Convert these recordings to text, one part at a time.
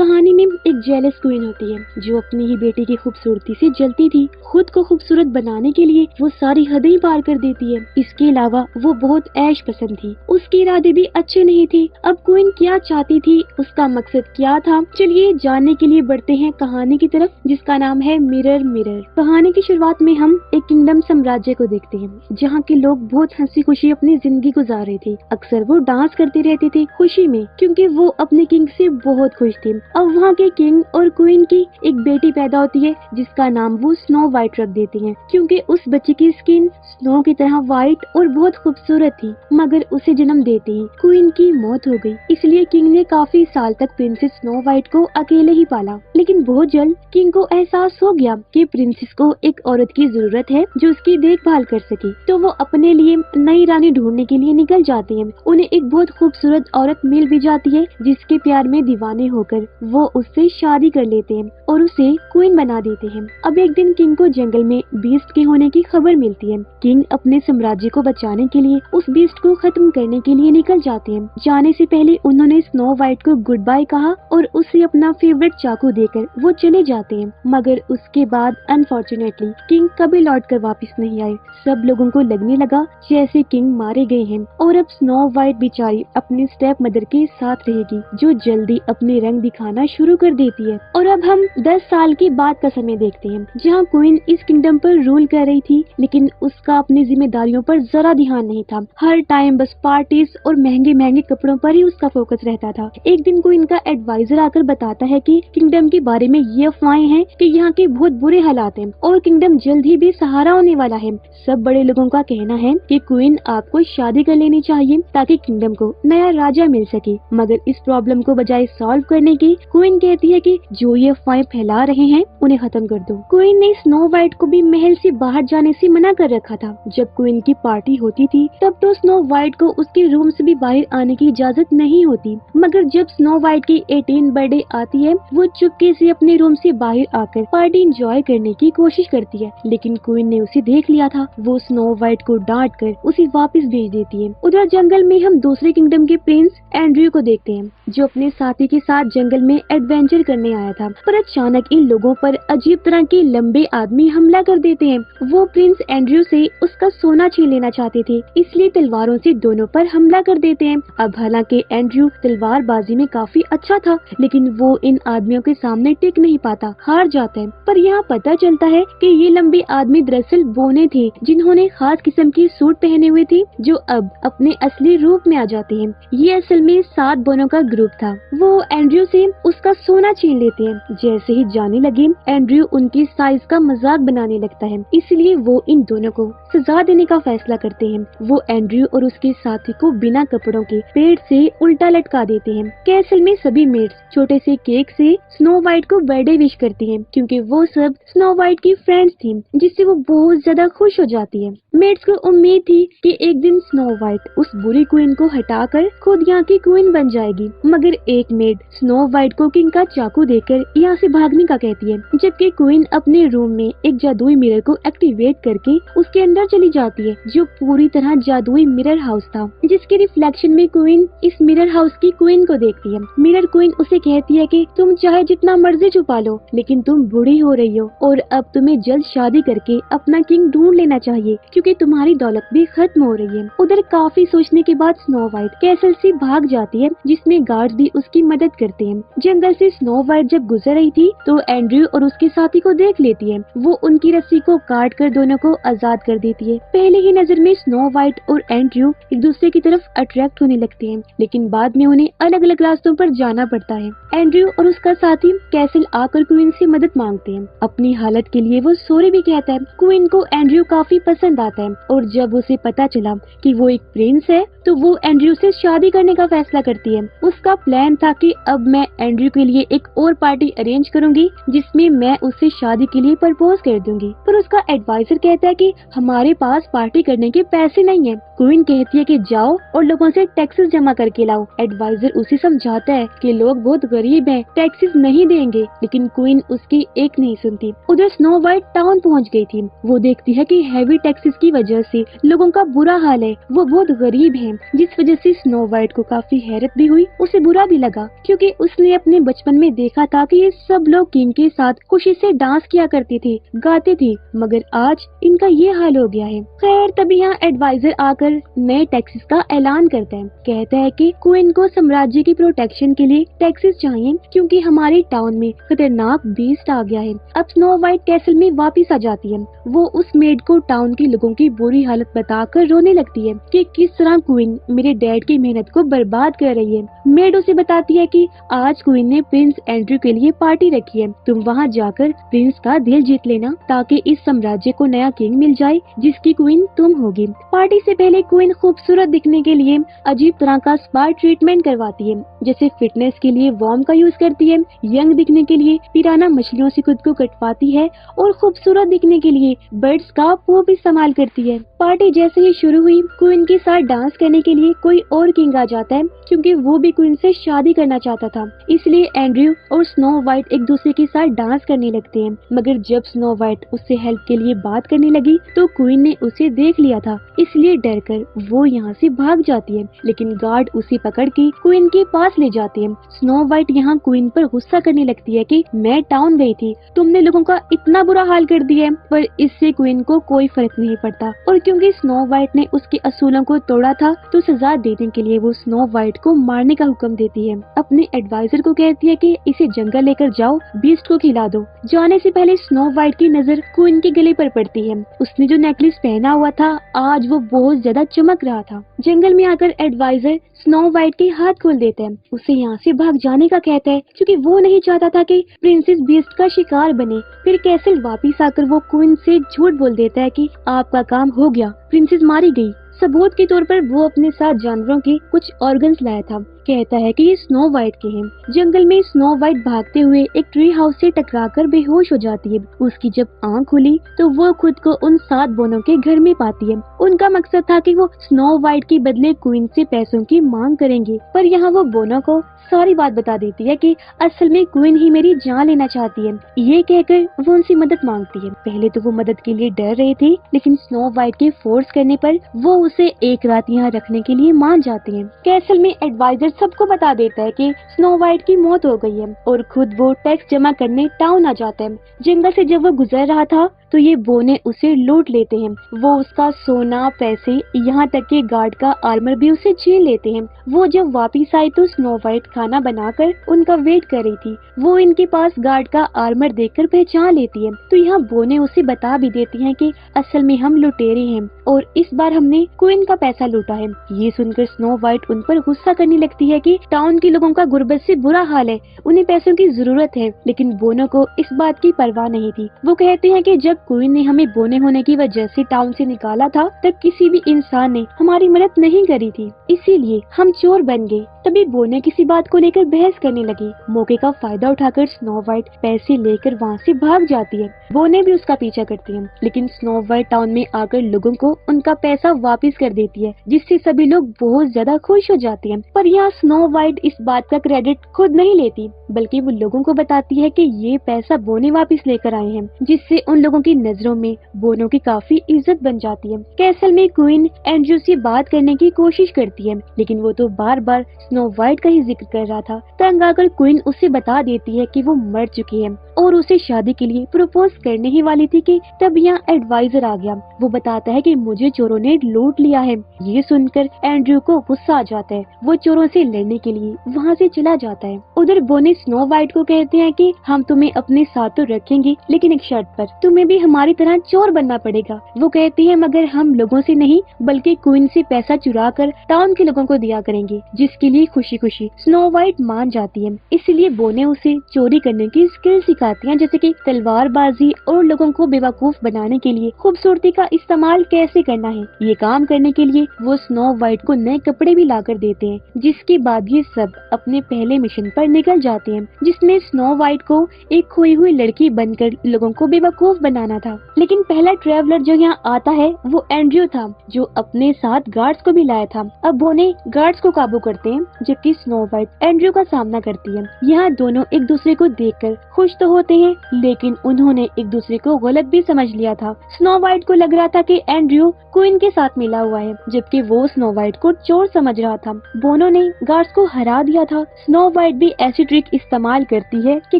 कहानी में एक जेलस क्वीन होती है जो अपनी ही बेटी की खूबसूरती से जलती थी। खुद को खूबसूरत बनाने के लिए वो सारी हदें पार कर देती है। इसके अलावा वो बहुत ऐश पसंद थी। उसके इरादे भी अच्छे नहीं थे। अब क्वीन क्या चाहती थी, उसका मकसद क्या था, चलिए जानने के लिए बढ़ते हैं कहानी की तरफ, जिसका नाम है मिरर मिरर। कहानी की शुरुआत में हम एक किंगडम साम्राज्य को देखते हैं जहाँ के लोग बहुत हंसी खुशी अपनी जिंदगी गुजार रहे थे। अक्सर वो डांस करते रहते थे खुशी में, क्योंकि वो अपने किंग से बहुत खुश थे। अब वहाँ के किंग और क्वीन की एक बेटी पैदा होती है जिसका नाम वो स्नो वाइट रख देते हैं, क्योंकि उस बच्चे की स्किन स्नो की तरह वाइट और बहुत खूबसूरत थी। मगर उसे जन्म देते ही क्वीन की मौत हो गई, इसलिए किंग ने काफी साल तक प्रिंसेस स्नो वाइट को अकेले ही पाला। लेकिन बहुत जल्द किंग को एहसास हो गया कि प्रिंसेस को एक औरत की जरूरत है जो उसकी देखभाल कर सके, तो वो अपने लिए नई रानी ढूंढने के लिए निकल जाते हैं। उन्हें एक बहुत खूबसूरत औरत मिल भी जाती है जिसके प्यार में दीवाने होकर वो उससे शादी कर लेते हैं और उसे क्वीन बना देते हैं। अब एक दिन किंग को जंगल में बीस्ट के होने की खबर मिलती है। किंग अपने साम्राज्य को बचाने के लिए उस बीस्ट को खत्म करने के लिए निकल जाते हैं। जाने से पहले उन्होंने स्नो वाइट को गुड बाय कहा और उसे अपना फेवरेट चाकू देकर वो चले जाते हैं। मगर उसके बाद अनफॉर्चुनेटली किंग कभी लौट कर वापिस नहीं आए। सब लोगों को लगने लगा जैसे किंग मारे गए हैं और अब स्नो वाइट बेचारी अपनी स्टेप मदर के साथ रहेगी, जो जल्दी अपने रंग दिखाना शुरू कर देती है। और अब हम 10 साल की बाद का समय देखते हैं जहाँ क्वीन इस किंगडम पर रूल कर रही थी, लेकिन उसका अपनी जिम्मेदारियों पर जरा ध्यान नहीं था। हर टाइम बस पार्टीज और महंगे महंगे कपड़ों पर ही उसका फोकस रहता था। एक दिन क्वीन का एडवाइजर आकर बताता है कि किंगडम के बारे में ये अफवाहें हैं कि यहाँ के बहुत बुरे हालात हैं और किंगडम जल्द ही बेसहारा होने वाला है। सब बड़े लोगों का कहना है कि क्वीन आपको शादी कर लेनी चाहिए ताकि किंगडम को नया राजा मिल सके। मगर इस प्रॉब्लम को बजाय सॉल्व करने की क्वीन कहती है कि जो ये अफवाहें फैला रहे हैं उन्हें खत्म कर दो। क्वीन ने स्नो वाइट को भी महल से बाहर जाने से मना कर रखा था। जब क्वीन की पार्टी होती थी तब तो स्नो वाइट को उसके रूम से भी बाहर आने की इजाजत नहीं होती। मगर जब स्नो वाइट की 18 बर्थडे आती है वो चुपके से अपने रूम से बाहर आकर पार्टी एंजॉय करने की कोशिश करती है, लेकिन क्वीन ने उसे देख लिया था। वो स्नो वाइट को डांट कर उसे वापस भेज देती है। उधर जंगल में हम दूसरे किंगडम के प्रिंस एंड्रयू को देखते हैं जो अपने साथी के साथ जंगल में एडवेंचर करने आया था, पर अचानक इन लोगों पर अजीब तरह के लंबे आदमी हमला कर देते हैं। वो प्रिंस एंड्रयू से उसका सोना छीन लेना चाहते थे, इसलिए तलवारों से दोनों पर हमला कर देते हैं। अब हालांकि एंड्रयू तलवारबाजी में काफी अच्छा था, लेकिन वो इन आदमियों के सामने टिक नहीं पाता, हार जाता है। पर यहाँ पता चलता है कि ये लंबे आदमी दरअसल बोने थे जिन्होंने खास किस्म की सूट पहने हुए थे, जो अब अपने असली रूप में आ जाते हैं। ये असल में 7 बोनों का ग्रुप था। वो एंड्रयू से उसका सोना छीन लेते हैं। जैसे ही जाने लगे एंड्रयू उनकी साइज का मजाक बनाने लगता है, इसलिए वो इन दोनों को सजा देने का फैसला करते हैं। वो एंड्रयू और उसके साथी को बिना कपड़ों के पेड़ से उल्टा लटका देते हैं। कैसल में सभी मेट्स छोटे से केक से स्नो वाइट को बर्थडे विश करती हैं, क्योंकि वो सब स्नो वाइट की फ्रेंड्स थी, जिससे वो बहुत ज्यादा खुश हो जाती है। मेट्स को उम्मीद थी कि एक दिन स्नो वाइट उस बुरी क्वीन को हटाकर खुद यहाँ की क्वीन बन जाएगी, मगर एक मेड स्नो वाइट को किंग का चाकू देकर यहाँ से भागने का कहती है, जबकि क्वीन अपने रूम में एक जादुई मिरर को एक्टिवेट करके उसके अंदर चली जाती है, जो पूरी तरह जादुई मिरर हाउस था, जिसके रिफ्लेक्शन में क्वीन इस मिरर हाउस की क्वीन को देखती है। मिरर क्वीन उसे कहती है कि तुम चाहे जितना मर्जी छुपा लो, लेकिन तुम बूढ़ी हो रही हो और अब तुम्हें जल्द शादी करके अपना किंग ढूंढ लेना चाहिए, क्योंकि तुम्हारी दौलत भी खत्म हो रही है। उधर काफी सोचने के बाद स्नो वाइट कैसल से भाग जाती है, जिसमें गार्ड्स भी उसकी मदद करते हैं। जंगल से स्नो वाइट जब गुजर रही थी तो एंड्रयू और उसके साथी को देख लेती है। वो उनकी रस्सी को काट कर दोनों को आजाद कर देती है। पहले ही नजर में स्नो वाइट और एंड्रयू एक दूसरे की तरफ अट्रैक्ट होने लगते हैं, लेकिन बाद में उन्हें अलग अलग रास्तों पर जाना पड़ता है। एंड्रयू और उसका साथी कैसल आकर क्वीन से मदद मांगते हैं। अपनी हालत के लिए वो सॉरी भी कहता है। क्वीन को एंड्रयू काफी पसंद आता है और जब उसे पता चला कि वो एक प्रिंस है तो वो एंड्रयू से शादी करने का फैसला करती है। उसका प्लान था कि अब मैं एंड्रयू के लिए एक और पार्टी अरेंज करूंगी जिसमें मैं उससे शादी के लिए प्रपोज कर दूंगी, पर उसका एडवाइजर कहता है कि हमारे पास पार्टी करने के पैसे नहीं है। क्वीन कहती है कि जाओ और लोगों से टैक्सेस जमा करके लाओ। एडवाइजर उसे समझाता है कि लोग बहुत गरीब हैं, टैक्सेस नहीं देंगे, लेकिन क्वीन उसकी एक नहीं सुनती। उधर स्नो वाइट टाउन पहुंच गई थी। वो देखती है कि हैवी टैक्सेस की वजह से लोगों का बुरा हाल है, वो बहुत गरीब हैं, जिस वजह से स्नो वाइट को काफी हैरत भी हुई, उसे बुरा भी लगा, क्योंकि उसने अपने बचपन में देखा था कि ये सब लोग किंग के साथ खुशी से डांस किया करते थे, गाते थे, मगर आज इनका ये हाल हो गया है। खैर तभी यहाँ एडवाइजर आकर नए टैक्सेस का ऐलान करता है। कहता है कि क्वीन को साम्राज्य की प्रोटेक्शन के लिए टैक्सेस चाहिए, क्योंकि हमारे टाउन में खतरनाक बीस्ट आ गया है। अब स्नो वाइट कैसल में वापिस आ जाती है। वो उस मेड को टाउन के लोगों की बुरी हालत बताकर रोने लगती है कि किस तरह क्वीन मेरे डैड की मेहनत को बर्बाद कर रही है। मेड उसे बताती है कि आज क्वीन ने प्रिंस एंड्रयू के लिए पार्टी रखी है, तुम वहाँ जाकर प्रिंस का दिल जीत लेना, ताकि इस साम्राज्य को नया किंग मिल जाए जिसकी क्वीन तुम होगी। पार्टी से पहले क्वीन खूबसूरत दिखने के लिए अजीब तरह का स्पा ट्रीटमेंट करवाती है, जैसे फिटनेस के लिए वार्म का यूज करती है, यंग दिखने के लिए पिराना मछलियों से खुद को कटवाती है और खूबसूरत दिखने के लिए बर्ड्स का पोप इस्तेमाल करती है। पार्टी जैसे ही शुरू हुई, क्वीन के साथ डांस करने के लिए कोई और किंग आ जाता है, क्योंकि वो भी क्वीन से शादी करना चाहता था। इसलिए एंड्रयू और स्नो वाइट एक दूसरे के साथ डांस करने लगते हैं, मगर जब स्नो वाइट उससे हेल्प के लिए बात करने लगी तो क्वीन ने उसे देख लिया था, इसलिए डरकर वो यहाँ से भाग जाती है, लेकिन गार्ड उसे पकड़ के क्वीन के पास ले जाते हैं। स्नो वाइट यहाँ क्वीन पर गुस्सा करने लगती है कि मैं टाउन गई थी, तुमने लोगों का इतना बुरा हाल कर दिया, पर इससे क्वीन को कोई फर्क नहीं पड़ता, और क्योंकि स्नो वाइट ने उसके असूलों को तोड़ा था तो सजा देने के लिए वो स्नो वाइट को मारने का हुक्म देती है। अपने एडवाइजर को कहती है कि इसे जंगल लेकर जाओ, बीस्ट को खिला दो। जाने से पहले स्नो वाइट की नजर क्वीन के गले पर पड़ती है। उसने जो नेकलेस पहना हुआ था आज वो बहुत ज्यादा चमक रहा था। जंगल में आकर एडवाइजर स्नो वाइट के हाथ खोल देता है, उसे यहाँ से भाग जाने का कहता है, क्योंकि वो नहीं चाहता था कि प्रिंसेस बीस्ट का शिकार बने। फिर कैसल वापिस आकर वो क्वीन से झूठ बोल देता है कि आपका काम हो गया, प्रिंसेस मारी गई। सबूत के तौर पर वो अपने साथ जानवरों के कुछ ऑर्गन्स लाया था। कहता है कि ये स्नो वाइट के हैं। जंगल में स्नो वाइट भागते हुए एक ट्री हाउस से टकराकर बेहोश हो जाती है। उसकी जब आंख खुली तो वो खुद को उन 7 बोनों के घर में पाती है। उनका मकसद था कि वो स्नो वाइट के बदले क्वीन से पैसों की मांग करेंगे, पर यहाँ वो बोनों को सारी बात बता देती है कि असल में क्वीन ही मेरी जान लेना चाहती है। ये कहकर वो उनसे मदद मांगती है। पहले तो वो मदद के लिए डर रहे थे, लेकिन स्नो वाइट के फोर्स करने पर वो उसे एक रात यहाँ रखने के लिए मान जाती है। कैसल में एडवाइजर सबको बता देता है कि स्नो वाइट की मौत हो गई है और खुद वो टैक्स जमा करने टाउन आ जाता है। जंगल से जब वो गुजर रहा था तो ये बोने उसे लूट लेते हैं। वो उसका सोना, पैसे, यहाँ तक कि गार्ड का आर्मर भी उसे छीन लेते हैं। वो जब वापिस आई तो स्नो वाइट खाना बनाकर उनका वेट कर रही थी। वो इनके पास गार्ड का आर्मर देखकर पहचान लेती है, तो यहाँ बोने उसे बता भी देती हैं कि असल में हम लुटेरे हैं और इस बार हमने क्वीन का पैसा लूटा है। ये सुनकर स्नो वाइट उन पर गुस्सा करने लगती है कि टाउन के लोगों का गुर्बत से बुरा हाल है, उन्हें पैसों की जरूरत है, लेकिन बोनों को इस बात की परवाह नहीं थी। वो कहते हैं कि जब क्वीन ने हमें बोने होने की वजह से टाउन से निकाला था तब किसी भी इंसान ने हमारी मदद नहीं करी थी, इसीलिए हम चोर बन गए। तभी बोने किसी बात को लेकर बहस करने लगी। मौके का फायदा उठाकर स्नो वाइट पैसे लेकर वहाँ से भाग जाती है। बोने भी उसका पीछा करती है, लेकिन स्नो वाइट टाउन में आकर लोगों को उनका पैसा वापस कर देती है, जिससे सभी लोग बहुत ज्यादा खुश हो जाते हैं। पर यहाँ स्नो वाइट इस बात का क्रेडिट खुद नहीं लेती, बल्कि वो लोगों को बताती है कि ये पैसा बोने वापस लेकर आए हैं, जिससे उन लोगों की नजरों में बोनों की काफी इज्जत बन जाती है। कैसल में क्वीन एंड्रयू से बात करने की कोशिश करती है, लेकिन वो तो बार बार स्नो वाइट का ही जिक्र कर रहा था। तंग आकर क्वीन उसे बता देती है कि वो मर चुकी है और उसे शादी के लिए प्रपोज करने ही वाली थी कि तब यहाँ एडवाइजर आ गया। वो बताता है कि मुझे चोरों ने लूट लिया है। ये सुनकर एंड्रयू को गुस्सा आ जाता है। वो चोरों से लड़ने के लिए वहाँ से चला जाता है। उधर बोने स्नो वाइट को कहते हैं कि हम तुम्हें अपने साथ तो रखेंगे, लेकिन एक शर्त पर, तुम्हें भी हमारी तरह चोर बनना पड़ेगा। वो कहती है मगर हम लोगों से नहीं बल्कि क्वीन से पैसा चुरा कर टाउन के लोगों को दिया करेंगे, जिसके लिए खुशी खुशी स्नो वाइट मान जाती है। इसलिए बोने उसे चोरी करने की स्किल सिखाती हैं, जैसे कि तलवारबाजी और लोगों को बेवकूफ बनाने के लिए खूबसूरती का इस्तेमाल कैसे करना है। ये काम करने के लिए वो स्नो वाइट को नए कपड़े भी लाकर देते हैं, जिसके बाद ये सब अपने पहले मिशन पर निकल जाते हैं, जिसमें स्नो वाइट को एक खोई हुई लड़की बनकर लोगों को बेवकूफ बनाना था। लेकिन पहला ट्रैवलर जो यहाँ आता है वो एंड्रयू था, जो अपने साथ गार्ड्स को भी लाया था। अब बोने गार्ड्स को काबू करते हैं जबकि स्नो वाइट एंड्रयू का सामना करती है। यहाँ दोनों एक दूसरे को देखकर खुश तो होते हैं, लेकिन उन्होंने एक दूसरे को गलत भी समझ लिया था। स्नो वाइट को लग रहा था कि एंड्रयू क्वीन के साथ मिला हुआ है, जबकि वो स्नो वाइट को चोर समझ रहा था। बोनो ने गार्ड्स को हरा दिया था। स्नो वाइट भी ऐसी ट्रिक इस्तेमाल करती है कि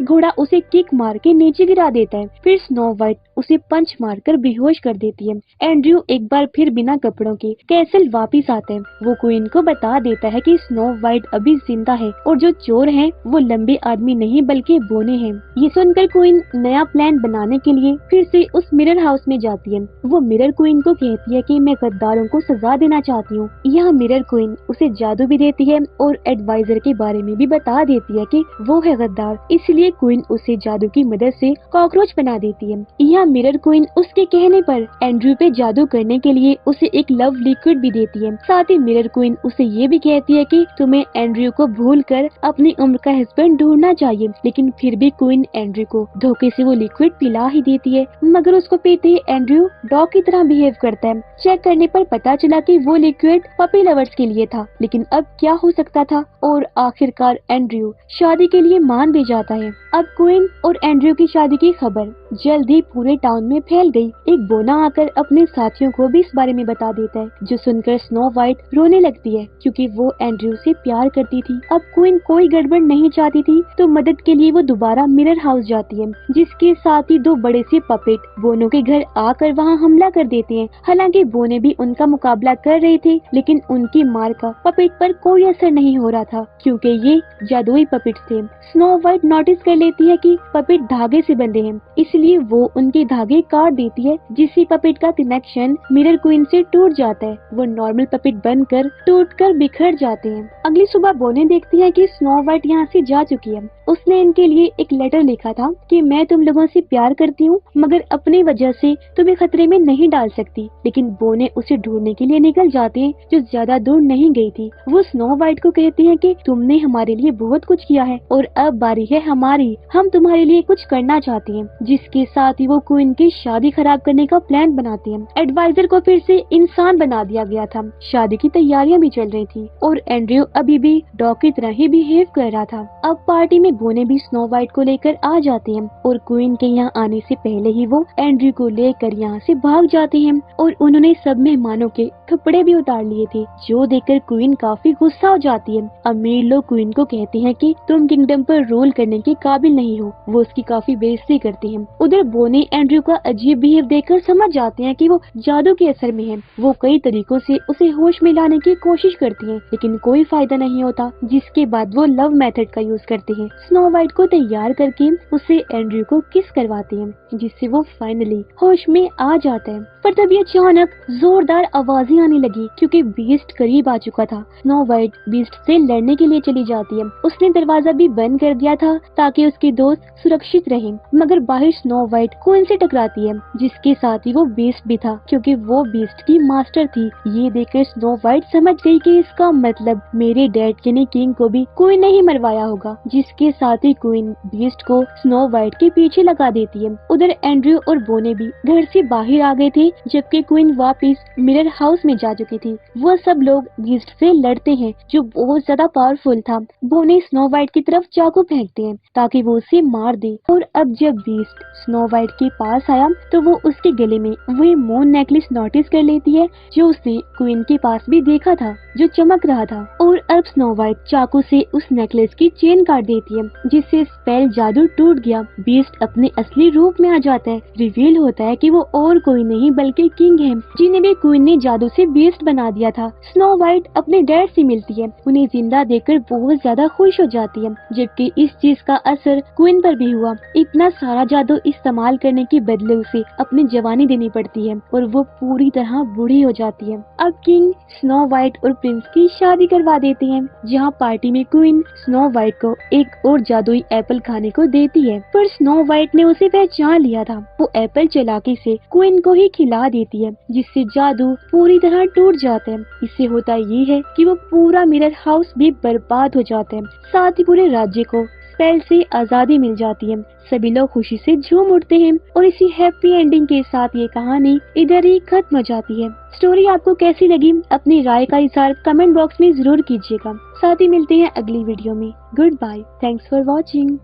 घोड़ा उसे किक मार के नीचे गिरा देता है, फिर स्नो वाइट उसे पंच मारकर बेहोश कर देती है। एंड्रयू एक बार फिर बिना कपड़ों के कैसल वापिस आता है। वो क्वीन को बता देता है कि स्नो वाइट अभी जिंदा है और जो चोर हैं वो लंबे आदमी नहीं बल्कि बोने हैं। ये सुनकर क्वीन नया प्लान बनाने के लिए फिर से उस मिरर हाउस में जाती है। वो मिरर क्वीन को कहती है कि मैं गद्दारों को सजा देना चाहती हूँ। यहाँ मिरर क्वीन उसे जादू भी देती है और एडवाइजर के बारे में भी बता देती है कि वो है गद्दार, इसलिए क्वीन उसे जादू की मदद से कॉकरोच बना देती है। यहाँ मिरर क्वीन उसके कहने पर एंड्रयू पे जादू करने के लिए उसे एक लव लिक्विड भी देती है। साथ ही मिरर क्वीन उसे ये भी कहती है कि तुम्हें एंड्रयू को भूलकर अपनी उम्र का हस्बैंड ढूंढना चाहिए, लेकिन फिर भी क्वीन एंड्रयू को धोखे से वो लिक्विड पिला ही देती है। मगर उसको पीते ही एंड्रयू डॉग की तरह बिहेव करता है। चेक करने पर पता चला कि वो लिक्विड पपी लवर्स के लिए था, लेकिन अब क्या हो सकता था, और आखिरकार एंड्रयू शादी के लिए मान भी जाता है। अब क्वीन और एंड्रयू की शादी की खबर जल्द ही पूरे टाउन में फैल गई। एक बोना आकर अपने साथियों को भी इस बारे में बता देता है, जो सुनकर स्नो वाइट रोने लगती है क्योंकि वो एंड्रयू से प्यार करती थी। अब क्वीन कोई गड़बड़ नहीं चाहती थी, तो मदद के लिए वो दोबारा मिरर हाउस जाती है, जिसके साथ ही दो बड़े से पपेट बोनों के घर आकर वहाँ हमला कर देते हैं। हालांकि बोने भी उनका मुकाबला कर रहे थे, लेकिन उनकी मार का पपेट पर कोई असर नहीं हो रहा था क्योंकि ये जादुई पपेट थे। स्नो वाइट नोटिस कर लेती है कि पपेट धागे से बंधे हैं, इसलिए वो उनके धागे काट देती है, जिससे पपेट का कनेक्शन मिरर क्वीन से टूट जाता है। वो नॉर्मल पपेट बनकर टूटकर बिखर जाते हैं। अगली सुबह बोने देखती है कि स्नो वाइट यहाँ से जा चुकी है। उसने इनके लिए एक लेटर लिखा था कि मैं तुम लोगों से प्यार करती हूँ, मगर अपनी वजह से तुम्हें खतरे में नहीं डाल सकती। लेकिन बोने उसे ढूंढने के लिए निकल जाते हैं, जो ज्यादा दूर नहीं गई थी। वो स्नो वाइट को कहती है कि तुमने हमारे लिए बहुत कुछ किया है और अब बारी है हमारी, हम तुम्हारे लिए कुछ करना चाहते हैं। जिसके साथ ही वो क्वीन की शादी खराब करने का प्लान बनाते हैं। एडवाइजर को फिर से इंसान बना दिया गया था। शादी की तैयारियां भी चल रही थी और एंड्रयू अभी भी डॉग की तरह ही बिहेव कर रहा था। अब पार्टी में बोने भी स्नो वाइट को लेकर आ जाते हैं और क्वीन के यहाँ आने से पहले ही वो एंड्रयू को लेकर यहाँ से भाग जाते हैं और उन्होंने सब मेहमानों के कपड़े भी उतार लिए थे, जो देखकर क्वीन काफी गुस्सा हो जाती है। अमीर लोग क्वीन को कहते हैं कि तुम किंगडम पर रूल करने के काबिल नहीं हो। वो उसकी काफी बेइज्जती करते हैं। उधर बोने एंड्रयू का अजीब बिहेव देखकर समझ जाते हैं कि वो जादू के असर में है। वो कई तरीकों से उसे होश में लाने की कोशिश करती हैं, लेकिन कोई फायदा नहीं होता। जिसके बाद वो लव मेथड का यूज करते हैं। स्नो वाइट को तैयार करके उसे एंड्रयू को किस करवाते हैं, जिससे वो फाइनली होश में आ जाता है। पर तभी अचानक जोरदार आवाजें आने लगी क्योंकि बीस्ट करीब आ चुका था। स्नो वाइट बीस्ट से लड़ने के लिए चली जाती है। उसने दरवाजा भी बंद कर दिया था ताकि उसके दोस्त सुरक्षित रहें, मगर बाहर स्नो वाइट क्वीन से टकराती है, जिसके साथ ही वो बीस्ट भी था क्योंकि वो बीस्ट की मास्टर थी। ये देखकर स्नो वाइट समझ गई कि इसका मतलब मेरे डैड यानी किंग को भी क्वीन ने ही मरवाया होगा। जिसके साथ ही क्वीन बीस्ट को स्नो वाइट के पीछे लगा देती है। उधर एंड्रयू और बोने भी घर से बाहर आ गए थे, जबकि क्वीन वापस मिरर हाउस में जा चुकी थी। वो सब लोग बीस्ट से लड़ते हैं, जो बहुत ज्यादा पावरफुल था। बोने स्नो वाइट की तरफ चाकू फेंकते हैं ताकि वो उसे मार दे। और अब जब बीस्ट स्नो वाइट के पास आया तो वो उसके गले में वही मून नेकलेस नोटिस कर लेती है, जो उसने क्वीन के पास भी देखा था, जो चमक रहा था। और अब स्नो वाइट चाकू से उस नेकलेस की चेन काट देती है, जिससे स्पेल जादू टूट गया। बीस्ट अपने असली रूप में आ जाता है। रिवील होता है कि वो और कोई नहीं बल्कि किंग है, जिन्हें भी क्वीन ने जादू से बीस्ट बना दिया था। स्नो वाइट अपने डैड से मिलती है। उन्हें जिंदा देखकर बहुत ज्यादा खुश हो जाती है, जबकि इस चीज का असर क्वीन पर भी हुआ। इतना सारा जादू इस्तेमाल करने के बदले उसे अपनी जवानी देनी पड़ती है और वो पूरी तरह बूढ़ी हो जाती है। अब किंग स्नो वाइट और प्रिंस की शादी करवा देते हैं, जहाँ पार्टी में क्वीन स्नो वाइट को एक और जादुई एप्पल खाने को देती है, पर स्नो वाइट ने उसे पहचान लिया था। वो एप्पल चालाकी से क्वीन को ही खिला देती है, जिससे जादू पूरी तरह टूट जाता है। इससे होता ये है कि वो पूरा मिरर हाउस भी बर्बाद हो जाता है, साथ ही पूरे राज्य को स्पेल से आजादी मिल जाती है। सभी लोग खुशी से झूम उठते हैं और इसी हैप्पी एंडिंग के साथ ये कहानी इधर ही खत्म हो जाती है। स्टोरी आपको कैसी लगी, अपनी राय का इज़हार कमेंट बॉक्स में जरूर कीजिएगा। साथ ही मिलते हैं अगली वीडियो में। Good bye, thanks for watching.